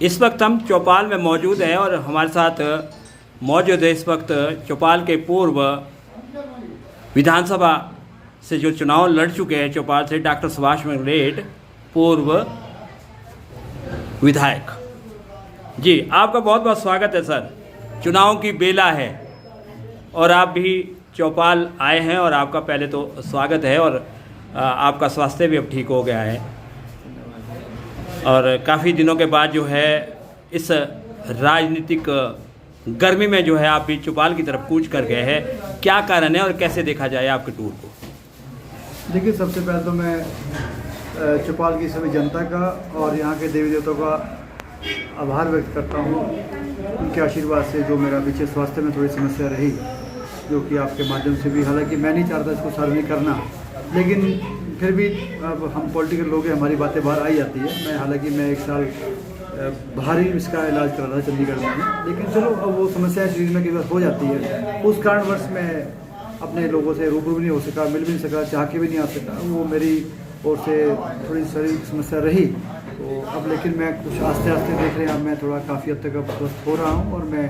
इस वक्त हम चौपाल में मौजूद हैं और हमारे साथ मौजूद है इस वक्त चौपाल के पूर्व विधानसभा से जो चुनाव लड़ चुके हैं चौपाल से डॉक्टर सुभाष मंगलेट, पूर्व विधायक। जी, आपका बहुत बहुत स्वागत है सर। चुनाव की बेला है और आप भी चौपाल आए हैं और आपका पहले तो स्वागत है। और आपका स्वास्थ्य भी अब ठीक हो गया है और काफ़ी दिनों के बाद जो है इस राजनीतिक गर्मी में जो है आप भी चौपाल की तरफ कूच कर गए हैं। क्या कारण है और कैसे देखा जाए आपके टूर को? देखिए, सबसे पहले तो मैं चौपाल की सभी जनता का और यहाँ के देवी देवताओं का आभार व्यक्त करता हूँ। उनके आशीर्वाद से जो मेरा पीछे स्वास्थ्य में थोड़ी समस्या रही, जो कि आपके माध्यम से भी, हालांकि मैं नहीं चाहता इसको सार्वजनिक करना, लेकिन फिर भी अब हम पॉलिटिकल लोग हैं, हमारी बातें बाहर आई जाती है। मैं एक साल बाहर ही इसका इलाज करा था चंडीगढ़ में, लेकिन चलो अब वो समस्या शरीर में कई बार हो जाती है। उस कारणवश मैं अपने लोगों से रूबरू भी नहीं हो सका, मिल भी नहीं सका, चाह के भी नहीं आ सका। वो मेरी ओर से थोड़ी शारीरिक समस्या रही। तो अब लेकिन मैं कुछ आस्ते आस्ते देख रहे हैं, मैं थोड़ा काफ़ी हद तक अब स्वस्थ हो रहा हूँ और मैं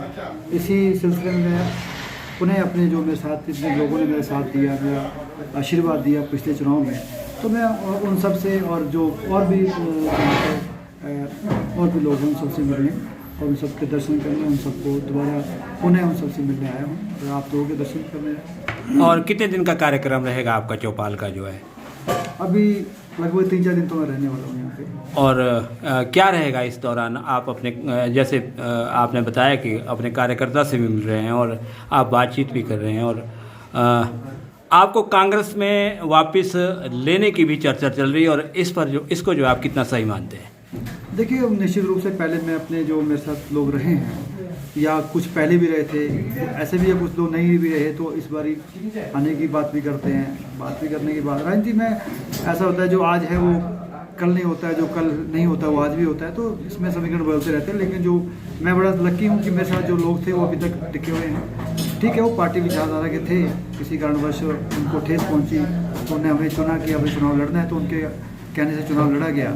इसी सिलसिले में पुनः अपने जो मेरे साथ इतने लोगों ने मेरा साथ दिया, मेरा आशीर्वाद दिया पिछले चुनाव में, तो मैं उन सब से और जो और भी लोग हैं उन सबसे मिलने और उन सबके दर्शन करने, उन सबको दोबारा पुनः उन सबसे मिलने आया हूँ और आप लोगों के दर्शन करने। और कितने दिन का कार्यक्रम रहेगा आपका चौपाल का जो है? अभी लगभग 3-4 दिन तो मैं रहने वाला हूँ यहाँ पे। और क्या रहेगा इस दौरान? आप अपने जैसे आपने बताया कि अपने कार्यकर्ता से भी मिल रहे हैं और आप बातचीत भी कर रहे हैं और आपको कांग्रेस में वापस लेने की भी चर्चा चल रही है और इसको जो आप कितना सही मानते हैं? देखिए, निश्चित रूप से पहले मैं अपने जो मेरे साथ लोग रहे हैं या कुछ पहले भी रहे थे, ऐसे भी कुछ लोग नहीं भी रहे, तो इस बारी आने की बात भी करते हैं। बात भी करने की बात राजनीति में ऐसा होता है, जो आज है वो कल नहीं होता है, जो कल नहीं होता वो आज भी होता है, तो इसमें समीकरण बदलते रहते हैं। लेकिन जो मैं बड़ा लकी हूँ कि मेरे साथ जो लोग थे वो अभी तक टिके हुए हैं। ठीक है, वो पार्टी विचारधारा के थे, किसी कारणवश उनको ठेस पहुँची तो उन्हें हमें चुना कि अभी चुनाव लड़ना है, तो उनके कहने से चुनाव लड़ा गया।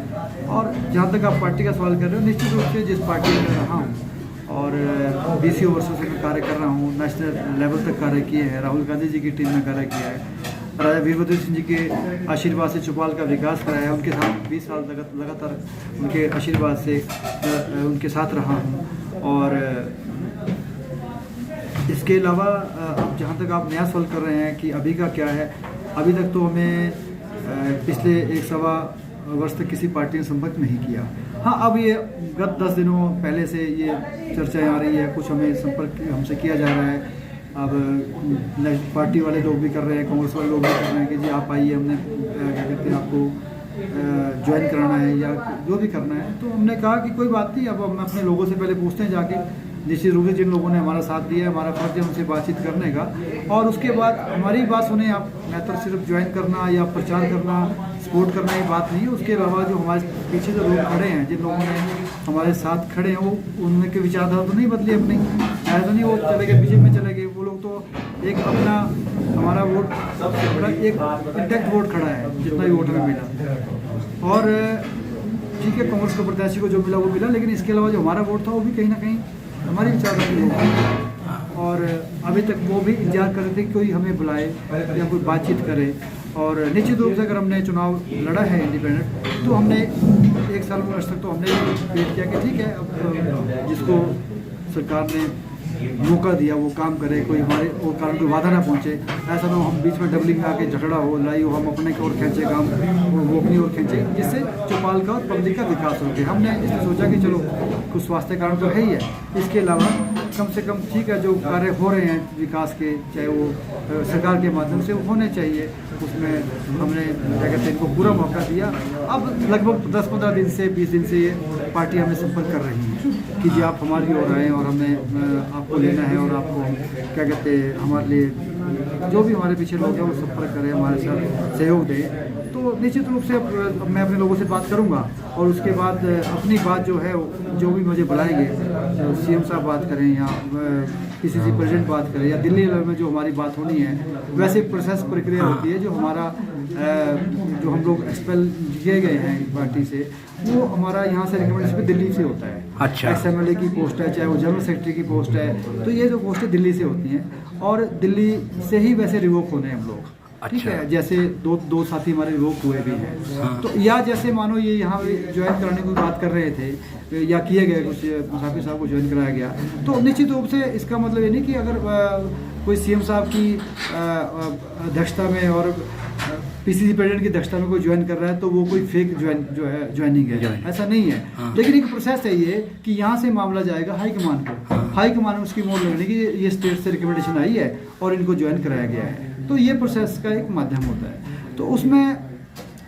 और जहाँ तक आप पार्टी का सवाल कर रहे हो, निश्चित रूप से जिस पार्टी में रहा हूँ और 20 वर्षों से मैं कार्य कर रहा हूँ, नेशनल लेवल तक कार्य किए हैं, राहुल गांधी जी की टीम में कार्य किया है, राजा वीरभद्र सिंह जी के आशीर्वाद से चौपाल का विकास कराया है, उनके साथ 20 साल तक लगातार उनके आशीर्वाद से उनके साथ रहा हूँ। और इसके अलावा अब जहाँ तक आप नया सवाल कर रहे हैं कि अभी का क्या है, अभी तक तो हमें पिछले 1-1.25 वर्ष तक किसी पार्टी ने संपर्क नहीं किया। हाँ, अब ये गत 10 दिनों पहले से ये चर्चाएं आ रही है, कुछ हमें संपर्क हमसे किया जा रहा है। अब पार्टी वाले लोग भी कर रहे हैं, कांग्रेस वाले लोग भी कर रहे हैं कि जी आप आइए, हमने क्या कहते हैं आपको ज्वाइन कराना है या जो भी करना है। तो हमने कहा कि कोई बात नहीं, अब हम अपने लोगों से पहले पूछते हैं जाके, निश्चित रूप से जिन लोगों ने हमारा साथ दिया है, हमारा फर्ज है उनसे बातचीत करने का, और उसके बाद हमारी बात सुने आप। मैं तो सिर्फ ज्वाइन करना या प्रचार करना, सपोर्ट करना ही बात नहीं है। उसके अलावा जो हमारे पीछे जो लोग खड़े हैं, जिन लोगों ने हमारे साथ खड़े हैं, वो उनके विचारधारा तो नहीं बदली अपनी, ऐसा नहीं वो चले गए बीजेपी में चले गए। वो लोग तो एक अपना हमारा वोट एक इंटैक्ट वोट खड़ा है, जितना भी वोट हमें मिला। और ठीक है, कांग्रेस के प्रत्याशी को जो मिला वो मिला, लेकिन इसके अलावा जो हमारा वोट था वो भी कहीं ना कहीं हमारी विचारधारा के लोग, और अभी तक वो भी इंतजार कर रहे थे कि कोई हमें बुलाए या कोई बातचीत करे। और निश्चित रूप से अगर हमने चुनाव लड़ा है इंडिपेंडेंट, तो हमने 1 साल में तक तो हमने वेट किया कि ठीक है, अब जिसको सरकार ने मौका दिया वो काम करे, कोई हमारे वो कारण कोई बाधा ना पहुँचे। ऐसा ना हम बीच में डबलिंग में आके झगड़ा हो, लड़ाई हो, हम अपने की ओर खींचे काम, वो अपनी ओर खींचे, जिससे चौपाल का और पब्लिक का विकास हो गया। हमने इसमें सोचा कि चलो कुछ स्वास्थ्य कारण तो है ही है, इसके अलावा कम से कम ठीक है जो कार्य हो रहे हैं विकास के, चाहे वो सरकार के माध्यम से होने चाहिए, उसमें हमने क्या कहते हैं इनको पूरा मौका दिया। अब लगभग 10-15 दिन से 20 दिन से ये पार्टी हमें संपर्क कर रही है कि जी आप हमारी ओर आएँ और हमें आपको लेना है और आपको क्या कहते हैं हमारे लिए जो भी हमारे पीछे लोग हैं वो संपर्क करें, हमारे साथ सहयोग दें। तो निश्चित रूप से मैं अपने लोगों से बात करूंगा और उसके बाद अपनी बात जो है जो भी मुझे बुलाएंगे, सीएम साहब बात करें या पीसीसी प्रेसिडेंट बात करें या दिल्ली लेवल में जो हमारी बात होनी है, वैसे प्रोसेस प्रक्रिया होती है जो हमारा जो हम लोग एक्सपेल किए गए हैं पार्टी से, वो हमारा यहाँ से रिकमेंडेशन पे दिल्ली से होता है। अच्छा। XMLA की पोस्ट है, चाहे वो जनरल सेक्रेटरी की पोस्ट है, तो ये जो पोस्टें दिल्ली से होती हैं और दिल्ली से ही वैसे रिवोक होने हैं हम लोग। ठीक है, जैसे दो साथी हमारे रिवोक हुए भी हैं। तो या जैसे मानो ये यहाँ ज्वाइन कराने की बात कर रहे थे या किए गए कुछ मुसाफिर साहब को ज्वाइन कराया गया, तो निश्चित रूप से इसका मतलब ये नहीं कि अगर कोई CM साहब की अध्यक्षता में और PCC प्रेसिडेंट की अध्यक्षता में कोई ज्वाइन कर रहा है तो वो कोई फेक ज्वाइनिंग है, ऐसा नहीं है। लेकिन एक प्रोसेस है ये कि यहाँ से मामला जाएगा हाईकमान को, हाईकमान में उसकी मोड़ लगने की ये स्टेट से रिकमेंडेशन आई है और इनको ज्वाइन कराया गया है, तो ये प्रोसेस का एक माध्यम होता है। तो उसमें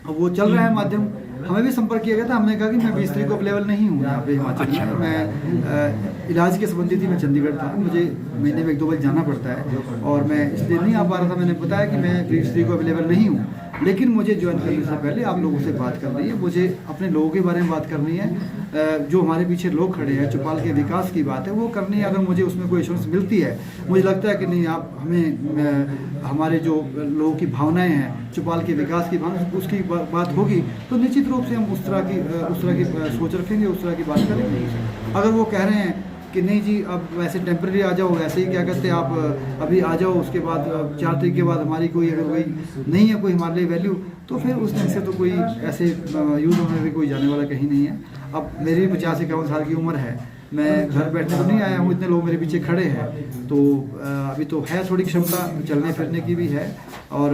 वो चल रहा है माध्यम। हमें भी संपर्क किया गया था, हमने कहा कि मैं 20 तारीख को अवेलेबल नहीं हूँ यहाँ पे हिमाचल में। मैं इलाज के संबंधी थी, मैं चंडीगढ़ था, मुझे महीने में 1-2 बार जाना पड़ता है और मैं इसलिए नहीं आ पा रहा था। मैंने बताया कि मैं 20 तारीख को अवेलेबल नहीं हूँ, लेकिन मुझे ज्वाइन करने से पहले आप लोगों से बात करनी है, मुझे अपने लोगों के बारे में बात करनी है, जो हमारे पीछे लोग खड़े हैं, चौपाल के विकास की बात है वो करनी है। अगर मुझे उसमें कोई एश्योरेंस मिलती है, मुझे लगता है कि नहीं आप हमें हमारे जो लोगों की भावनाएं हैं, चौपाल के विकास की भावना, उसकी बात होगी तो निश्चित रूप से हम उस तरह की सोच रखेंगे, उस तरह की बात करेंगे। अगर वो कह रहे हैं कि नहीं जी अब वैसे टेम्परेरी आ जाओ, वैसे ही क्या कहते हैं आप अभी आ जाओ, उसके बाद 4 तारीख के बाद हमारी कोई अगर कोई नहीं है कोई हमारे लिए वैल्यू, तो फिर उस ढंग से तो कोई ऐसे यूज़ होने में कोई जाने वाला कहीं नहीं है। अब मेरी 50-51 साल की उम्र है, मैं घर बैठने तो नहीं आया हूँ, इतने लोग मेरे पीछे खड़े हैं, तो अभी तो है थोड़ी क्षमता चलने फिरने की भी है और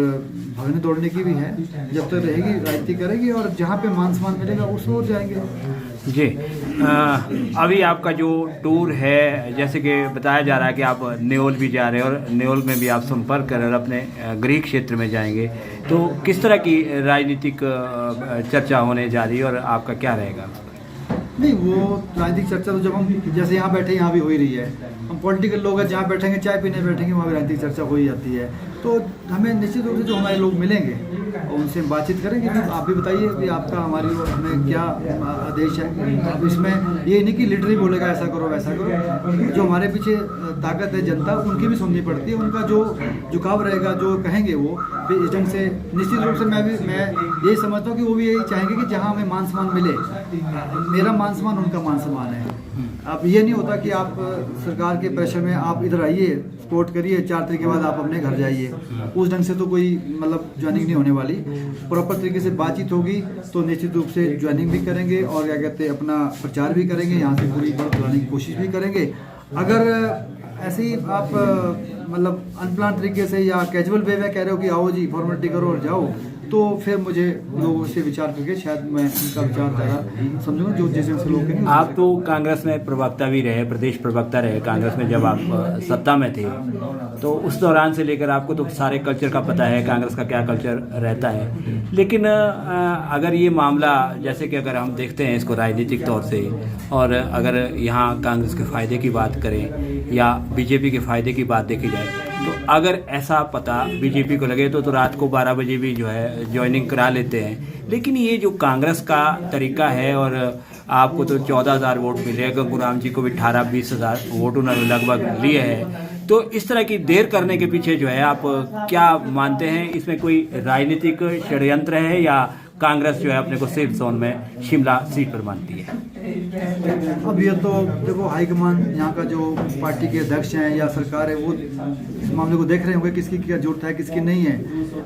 भागने दौड़ने की भी है। जब तक रहेगी राजनीति करेगी और जहाँ पे मान सम्मान मिलेगा उस ओर जाएंगे। जी, अभी आपका जो टूर है, जैसे कि बताया जा रहा है कि आप न्योल भी जा रहे हैं और न्योल में भी आप संपर्क कर और अपने गृह क्षेत्र में जाएंगे, तो किस तरह की राजनीतिक चर्चा होने जा रही है और आपका क्या रहेगा? नहीं, वो राजनीतिक चर्चा तो जब हम जैसे यहाँ बैठे यहाँ भी हो ही रही है। हम पॉलिटिकल लोग हैं, जहाँ बैठेंगे चाय पीने बैठेंगे वहाँ भी राजनीतिक चर्चा हो ही जाती है। तो हमें निश्चित रूप से जो हमारे लोग मिलेंगे और उनसे बातचीत करेंगे कि आप भी बताइए कि आपका हमारी और हमें क्या आदेश है। अब इसमें ये नहीं कि लीडर ही बोलेगा ऐसा करो वैसा करो, जो हमारे पीछे ताकत है जनता, उनकी भी सुननी पड़ती है। उनका जो झुकाव रहेगा, जो कहेंगे वो इस ढंग से निश्चित रूप से मैं यही समझता हूँ कि वो भी यही चाहेंगे कि जहाँ हमें मान सम्मान मिले, मेरा मान सम्मान उनका मान सम्मान है। अब ये नहीं होता कि आप सरकार के प्रेशर में आप इधर आइए, सपोर्ट करिए, 4 तारीख के बाद आप अपने घर जाइए, उस ढंग से तो कोई मतलब ज्वाइनिंग नहीं होने वाली। प्रॉपर तरीके से बातचीत होगी तो निश्चित रूप से ज्वाइनिंग भी करेंगे और क्या कहते हैं अपना प्रचार भी करेंगे, यहाँ से पूरी बात लाने की कोशिश भी करेंगे। अगर ऐसे ही आप मतलब अनप्लान तरीके से या कैजुअल वे में कह रहे हो कि आओ जी फॉर्मेलिटी करो और जाओ, तो फिर मुझे लोगों से विचार करके शायद मैं उनका विचार ज़्यादा समझूंगा जो जैसे से लोग कहेंगे। आप तो कांग्रेस में प्रवक्ता भी रहे, प्रदेश प्रवक्ता रहे कांग्रेस में जब आप सत्ता में थे, तो उस दौरान से लेकर आपको तो सारे कल्चर का पता है, कांग्रेस का क्या कल्चर रहता है। लेकिन अगर ये मामला जैसे कि अगर हम देखते हैं इसको राजनीतिक तौर से, और अगर यहाँ कांग्रेस के फ़ायदे की बात करें या बीजेपी के फ़ायदे की बात देखी जाए, तो अगर ऐसा पता बीजेपी को लगे तो रात को 12 बजे भी जो है ज्वाइनिंग करा लेते हैं। लेकिन ये जो कांग्रेस का तरीका है, और आपको तो 14,000 वोट मिले, गंगूराम जी को भी 18-20,000 वोट उन्होंने लगभग लिए हैं, तो इस तरह की देर करने के पीछे जो है आप क्या मानते हैं? इसमें कोई राजनीतिक षड्यंत्र है या कांग्रेस जो है अपने को सेफ जोन में शिमला सीट पर मानती है? अब ये तो देखो हाईकमान यहाँ का जो पार्टी के अध्यक्ष हैं या सरकार है वो इस मामले को देख रहे होंगे किसकी क्या जरूरत है किसकी नहीं है।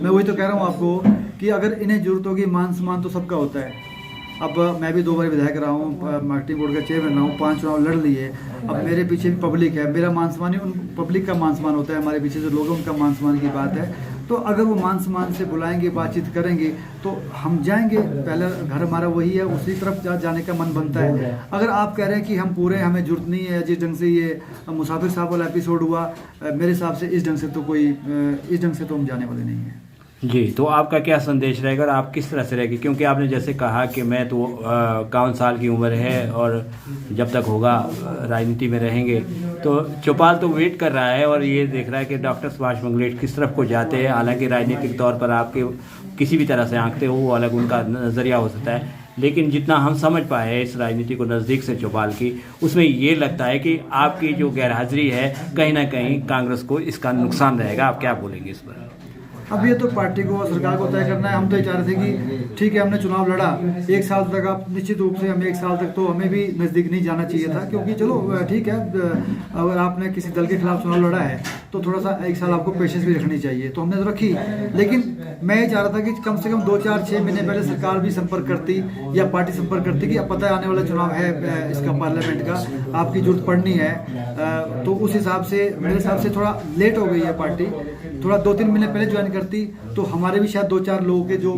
मैं वही तो कह रहा हूँ आपको कि अगर इन्हें जरूरत होगी, मान सम्मान तो सबका होता है। अब मैं भी 2 बार विधायक रहा हूँ, मार्केटिंग बोर्ड का चेयरमैन रहा हूँ, 5 चुनाव लड़ लिए। अब मेरे पीछे भी पब्लिक है, मेरा मान सम्मान ही उन पब्लिक का मान सम्मान होता है, हमारे पीछे जो लोग हैं उनका मान सम्मान की बात है। तो अगर वो मान सम्मान से बुलाएंगे, बातचीत करेंगे तो हम जाएंगे। पहला घर हमारा वही है, उसी तरफ जाने का मन बनता है। अगर आप कह रहे हैं कि हम पूरे हमें जरूरत नहीं है, जिस ढंग से ये मुसाफिर साहब वाला एपिसोड हुआ, मेरे हिसाब से इस ढंग से तो हम जाने वाले नहीं हैं। जी, तो आपका क्या संदेश रहेगा और आप किस तरह से रहेगी? क्योंकि आपने जैसे कहा कि मैं तो 51 साल की उम्र है और जब तक होगा राजनीति में रहेंगे, तो चौपाल तो वेट कर रहा है और ये देख रहा है कि डॉक्टर सुभाष मंगलेश किस तरफ को जाते हैं। हालांकि राजनीतिक तौर पर आपके किसी भी तरह से आंकते हो वो अलग उनका नज़रिया हो सकता है, लेकिन जितना हम समझ पाए इस राजनीति को नज़दीक से चौपाल की, उसमें ये लगता है कि आपकी जो गैरहाजिरी है कहीं ना कहीं कांग्रेस को इसका नुकसान रहेगा। आप क्या बोलेंगे इस पर? अब ये तो पार्टी को और सरकार को तय करना है। हम तो ये चाह रहे थे कि ठीक है, हमने चुनाव लड़ा 1 साल तक, आप निश्चित रूप से हमें 1 साल तक तो हमें भी नज़दीक नहीं जाना चाहिए था, क्योंकि चलो ठीक है, अगर आपने किसी दल के खिलाफ चुनाव लड़ा है तो थोड़ा सा 1 साल आपको पेशेंस भी रखनी चाहिए, तो हमने तो रखी। लेकिन मैं ये चाह रहा था कि कम से कम 2-4-6 महीने पहले सरकार भी संपर्क करती या पार्टी संपर्क करती कि अब पता है आने वाला चुनाव है इसका पार्लियामेंट का, आपकी जरूरत पड़नी है। तो उस हिसाब से मेरे हिसाब से थोड़ा लेट हो गई है पार्टी, थोड़ा 2-3 महीने पहले ज्वाइन करती तो हमारे भी शायद 2-4 लोगों के जो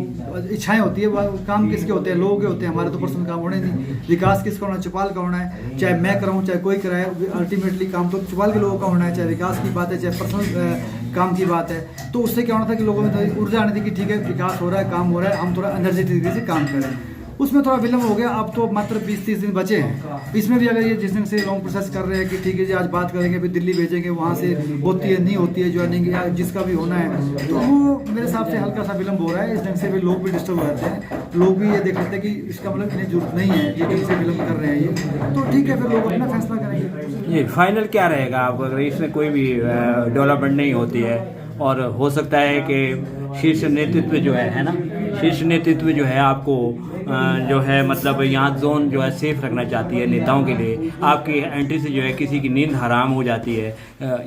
इच्छाएं होती है, वो काम किसके होते हैं, लोगों के होते हैं, हमारे तो पर्सनल काम होने नहीं। विकास किसका होना है, चौपाल का होना है, चाहे मैं कराऊं चाहे कोई कराए, अल्टीमेटली काम तो चौपाल के लोगों का होना है, चाहे विकास की बात है चाहे पर्सनल काम की बात है। तो उससे क्या होना था कि लोगों में थोड़ी ऊर्जा आनी थी कि ठीक है विकास हो रहा है, काम हो रहा है, हम थोड़ा एनर्जेटिक तरीके से काम करें। उसमें थोड़ा विलम्ब हो गया। अब तो मात्र 20-30 दिन बचे हैं। इसमें भी अगर ये जिस दिन से लॉन्ग प्रोसेस कर रहे हैं कि ठीक है जी आज बात करेंगे, फिर दिल्ली भेजेंगे, वहाँ से होती है नहीं होती है ज्वाइनिंग या जिसका भी होना है, तो वो मेरे हिसाब से हल्का सा विलम्ब हो रहा है। इस ढंग से भी लोग भी डिस्टर्ब हो जाते हैं, लोग भी ये देख लेते हैं कि इसका मतलब इतनी जरूरत नहीं है, ये ढंग से विलम्ब कर रहे हैं ये, तो ठीक है फिर लोग अपना फैसला करेंगे। ये फाइनल क्या रहेगा आपको, अगर इसमें कोई भी डेवलपमेंट नहीं होती है और हो सकता है कि शीर्ष नेतृत्व जो है ना, शीर्ष नेतृत्व जो है आपको जो है मतलब यहाँ जोन जो है सेफ रखना चाहती है नेताओं के लिए, आपकी एंट्री से जो है किसी की नींद हराम हो जाती है,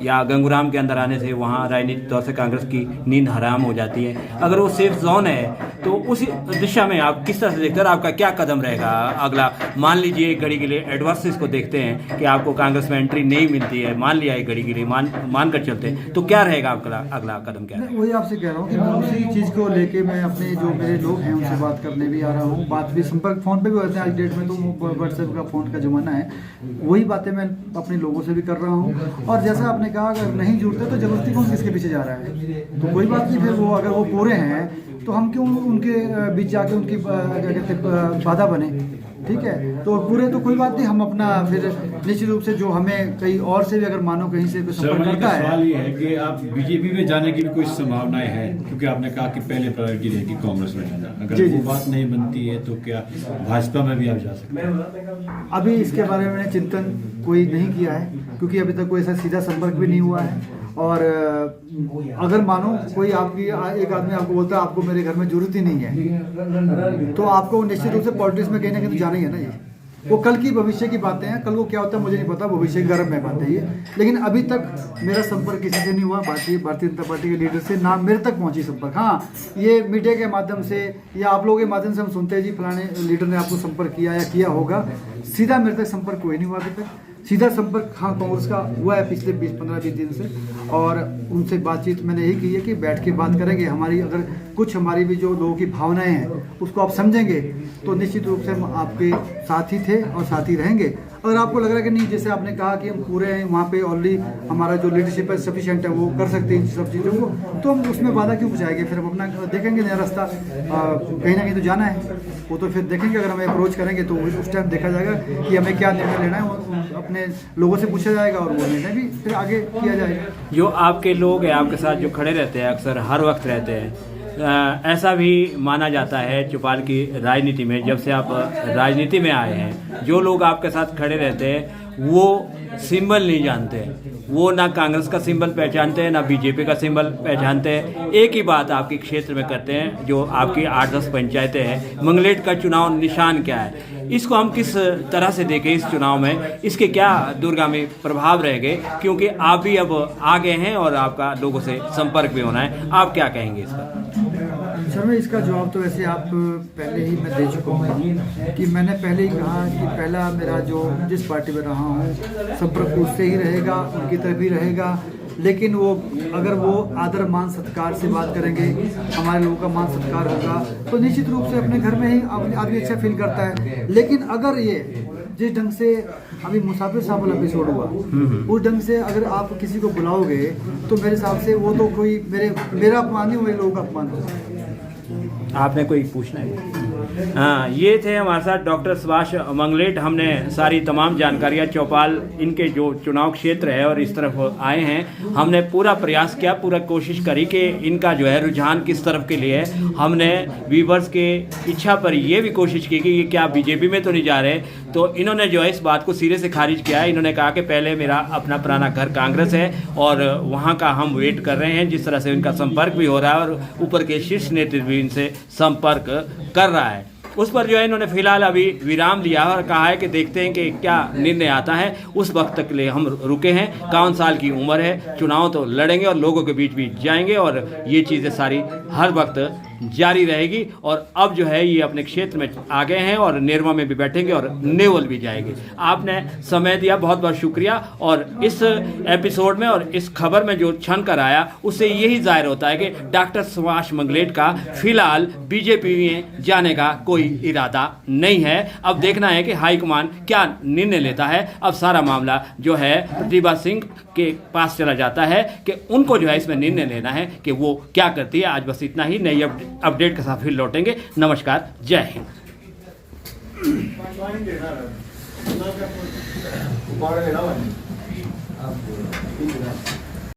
या गंगूराम के अंदर आने से वहाँ राजनीतिक तौर से कांग्रेस की नींद हराम हो जाती है, अगर वो सेफ जोन है तो उसी दिशा में आप किस तरह से देखते हैं, आपका क्या कदम रहेगा अगला? मान लीजिए एक घड़ी के लिए एडवर्स इसको देखते हैं कि आपको कांग्रेस में एंट्री नहीं मिलती है, मान लिया एक घड़ी के लिए, मान कर चलते हैं, तो क्या रहेगा आपका अगला कदम क्या है? वही आपसे कह रहा हूँ कि मैं उसी चीज़ को लेके मैं अपने जो मेरे लोग हैं उनसे बात करने भी आ रहा हूँ, बात भी संपर्क फ़ोन पे भी होते हैं आज डेट में, तो व्हाट्सएप का फ़ोन का ज़माना है, वही बातें मैं अपने लोगों से भी कर रहा हूँ। और जैसा आपने कहा अगर नहीं जुड़ते तो जबरदस्ती कौन किसके पीछे जा रहा है, तो कोई बात नहीं, फिर वो अगर वो पूरे हैं तो हम क्यों उनके बीच जाके उनकी क्या कहते बाधा बने, ठीक है, तो पूरे तो कोई बात नहीं, हम अपना फिर निश्चित रूप से जो हमें कहीं और से भी अगर मानो कहीं से कोई संपर्क करता है। सवाल ये है कि आप बीजेपी में जाने की भी कोई संभावनाएं हैं, क्योंकि आपने कहा कि पहले प्रायोरिटी रहेगी कांग्रेस में जाना, अगर वो बात नहीं बनती है तो क्या भाजपा में भी आप जा सकते हैं? अभी इसके बारे में चिंतन कोई नहीं किया है, क्योंकि अभी तक कोई ऐसा सीधा संपर्क भी नहीं हुआ है। और अगर मानो कोई आपकी एक आदमी आपको बोलता है आपको मेरे घर में जरूरत ही नहीं है, तो आपको निश्चित रूप से पॉलिटिक्स में कहीं ना कहीं तो जाना ही है ना। ये वो कल की भविष्य की बातें हैं, कल को क्या होता है मुझे नहीं पता, भविष्य की गर्भ में बात है ये। लेकिन अभी तक मेरा संपर्क किसी से नहीं हुआ, भारतीय जनता पार्टी के लीडर से ना मेरे तक पहुंची संपर्क। हाँ, ये मीडिया के माध्यम से या आप लोगों के माध्यम से हम सुनते हैं जी फलाने लीडर ने आपको संपर्क किया या किया होगा, सीधा मेरे तक संपर्क कोई नहीं हुआ अभी तक। सीधा संपर्क हाँ कांग्रेस का हुआ है पिछले 15-20 दिन से, और उनसे बातचीत मैंने यही की है कि बैठ के बात करेंगे। हमारी अगर कुछ हमारी भी जो लोगों की भावनाएं हैं उसको आप समझेंगे तो निश्चित रूप से हम आपके साथ ही थे और साथ ही रहेंगे। अगर आपको लग रहा है कि नहीं, जैसे आपने कहा कि हम पूरे हैं वहाँ पे ऑलरेडी हमारा जो लीडरशिप है सफिशिएंट है, वो कर सकते हैं इन सब चीज़ों को, तो हम उसमें बाधा क्यों बचाएंगे? फिर हम अपना देखेंगे नया रास्ता, कहीं ना कहीं तो जाना है, वो तो फिर देखेंगे। अगर हमें अप्रोच करेंगे तो उस टाइम देखा जाएगा कि हमें क्या निर्णय लेना है, वो अपने लोगों से पूछा जाएगा और वो निर्णय भी फिर आगे किया जाएगा। जो आपके लोग हैं आपके साथ जो खड़े रहते हैं, अक्सर हर वक्त रहते हैं, ऐसा भी माना जाता है चौपाल की राजनीति में, जब से आप राजनीति में आए हैं, जो लोग आपके साथ खड़े रहते हैं वो सिंबल नहीं जानते, वो ना कांग्रेस का सिंबल पहचानते हैं ना बीजेपी का सिंबल पहचानते हैं। एक ही बात आपके क्षेत्र में करते हैं, जो आपकी 8-10 पंचायतें हैं, मंगलेट का चुनाव निशान क्या है, इसको हम किस तरह से देखें इस चुनाव में, इसके क्या दूरगामी प्रभाव रहेंगे? क्योंकि आप भी अब आ गए हैं और आपका लोगों से संपर्क भी होना है, आप क्या कहेंगे इस पर? सर मैं इसका जवाब तो वैसे आप पहले ही मैं दे चुका हूँ कि मैंने पहले ही कहा कि पहला मेरा जो जिस पार्टी में रहा हूँ संपर्क उससे ही रहेगा, उनकी तरफ ही रहेगा। लेकिन वो अगर वो आदर मान सत्कार से बात करेंगे, हमारे लोगों का मान सत्कार होगा, तो निश्चित रूप से अपने घर में ही आदमी अच्छा फील करता है। लेकिन अगर ये जिस ढंग से अभी मुसाफिर साहब वाला एपिसोड हुआ, उस ढंग से अगर आप किसी को बुलाओगे तो मेरे हिसाब से वो तो कोई मेरा अपमान नहीं, वही लोगों का अपमान होगा। आपने कोई पूछना है? हाँ, ये थे हमारे साथ डॉक्टर सुभाष मंगलेट। हमने सारी तमाम जानकारियाँ चौपाल इनके जो चुनाव क्षेत्र है और इस तरफ आए हैं, हमने पूरा प्रयास किया, पूरा कोशिश करी कि इनका जो है रुझान किस तरफ के लिए है। हमने व्यूवर्स के इच्छा पर ये भी कोशिश की कि ये क्या बीजेपी में तो नहीं जा रहे, तो इन्होंने जो है इस बात को सिरे से खारिज किया है। इन्होंने कहा कि पहले मेरा अपना पुराना घर कांग्रेस है और वहाँ का हम वेट कर रहे हैं, जिस तरह से इनका संपर्क भी हो रहा है और ऊपर के शीर्ष नेतृत्व भी इनसे संपर्क कर रहा है। उस पर जो है इन्होंने फिलहाल अभी विराम लिया और कहा है कि देखते हैं कि क्या निर्णय आता है, उस वक्त तक के लिए हम रुके हैं। 51 साल की उम्र है, चुनाव तो लड़ेंगे और लोगों के बीच भी जाएंगे और ये चीज़ें सारी हर वक्त जारी रहेगी। और अब जो है ये अपने क्षेत्र में आ गए हैं और नेरवा में भी बैठेंगे और नेवल भी जाएंगे। आपने समय दिया, बहुत बहुत शुक्रिया। और इस एपिसोड में और इस खबर में जो छन कर आया उससे यही जाहिर होता है कि डॉक्टर सुभाष मंगलेट का फिलहाल बीजेपी में जाने का कोई इरादा नहीं है। अब देखना है कि हाईकमान क्या निर्णय लेता है। अब सारा मामला जो है प्रतिभा सिंह के पास चला जाता है कि उनको जो है इसमें निर्णय लेना है कि वो क्या करती है। आज बस इतना ही, नई अपडेट के साथ फिर लौटेंगे। नमस्कार, जय हिंद।